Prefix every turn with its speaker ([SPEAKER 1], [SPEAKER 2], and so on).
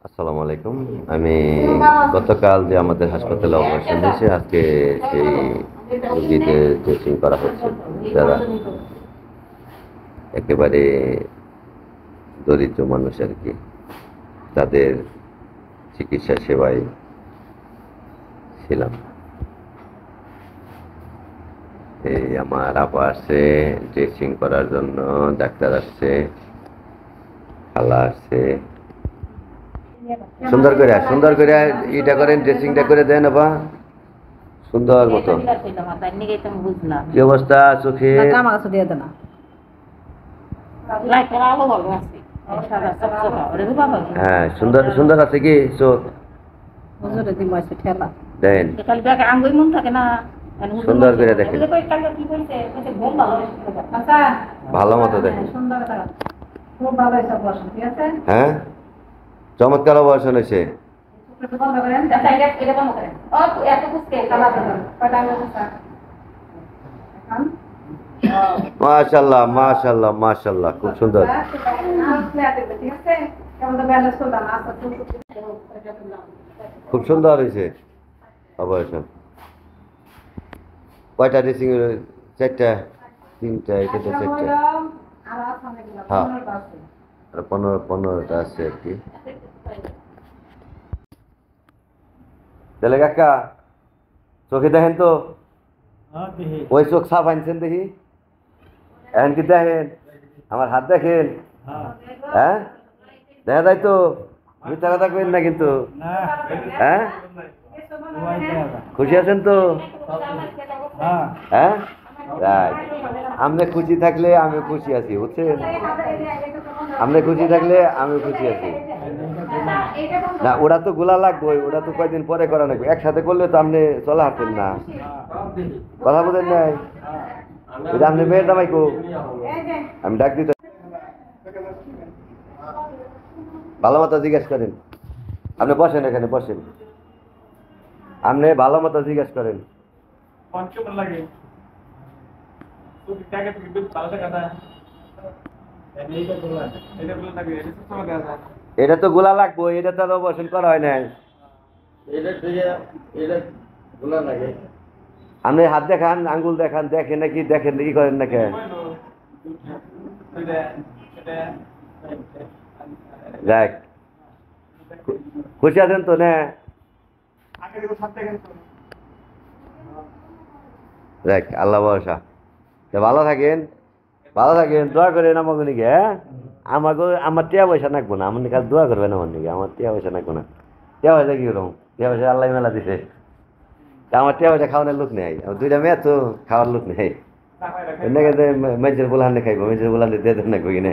[SPEAKER 1] আসসালামু আলাইকুম। আমি গতকাল যে আমাদের হাসপাতালে অপারেশন হয়েছে, আজকে সেই রোগীদের ড্রেসিং করা হচ্ছে, যারা একেবারে দরিদ্র মানুষ আর কি, তাদের চিকিৎসা সেবায় ছিলাম। এই আমার আপা আসছে ড্রেসিং করার জন্য, ডাক্তার আসছে, খালা আসছে। সুন্দর করে এটা করেন, ড্রেসিংটা করে দেন আপা, সুন্দর মতো। কি অবস্থা চোখে? হ্যাঁ, সুন্দর সুন্দর আছে কি চোখ? দেন সুন্দর করে দেখেন, ভালো মতো দেখেন। হ্যাঁ, চমৎকার অপারেশন হয়েছে। মাশাল্লাহ মাশাল্লাহ মাশাল্লাহ, খুব সুন্দর। খুব সুন্দর হয়েছে অপারেশন। কয়টা ড্রেসিং? চারটা, তিনটা, এটা তো চারটা। হ্যাঁ, আর 15টা আছে আর কি। তাহলে কাকা চোখে দেখেন তো, ওই চোখ সাফ আনছেন দেখি, এখন কি দেখেন? আমার হাত দেখেন? হ্যাঁ, দেখা যায় তো, মিথ্যা কথা কইেন না কিন্তু। হ্যাঁ, খুশি আছেন তো? হ্যাঁ, রাইট। আপনি খুশি থাকলে আমি খুশি আছি, বুঝছেন? আপনি খুশি থাকলে আমি খুশি আছি। না, ওরা তো গোলা লাগবে, ওরা তো কয়েকদিন পরে করা লাগবে, একসাথে করলে তো আপনি চলে আসতেন না। কথা বলেন নাই? আপনি মেয়ের দামাই কো, আমি ডাক দিতে। ভালো মতো জিজ্ঞেস করেন। আপনি বসেন, এখানে বসেন, আপনি ভালো মতো জিজ্ঞেস করেন। এটা তো গোলা লাগবো, এটা তো অপারেশন করা হয় নাই। আপনি হাত দেখান, আঙ্গুল দেখান, দেখেন নাকি, দেখেন কি করেন না কেন? যাক, খুশি আছেন তো না? দেখ, আল্লাহ ভরসা। ভালো থাকেন, ভালো থাকেন, দোয়া করেন আমাকে নাকি। হ্যাঁ, আমাকে, আমার টিয়া পয়সা নাকবো না, আমার কাছে দোয়া করবেন আমার নাকি, আমার টিয়া পয়সা নাকবো না। টিয়া পয়সা কি করুন? টিয়া পয়সা আল্লাহ মেলা দিছে, আমার টিয়া পয়সা খাওয়ানোর লোক নেই, আমার দুইটা মেয়ে তো, খাওয়ার লোক নেই। মেজর বোলান খাইবো, মেজর বোলান দিয়ে দেন না কই না।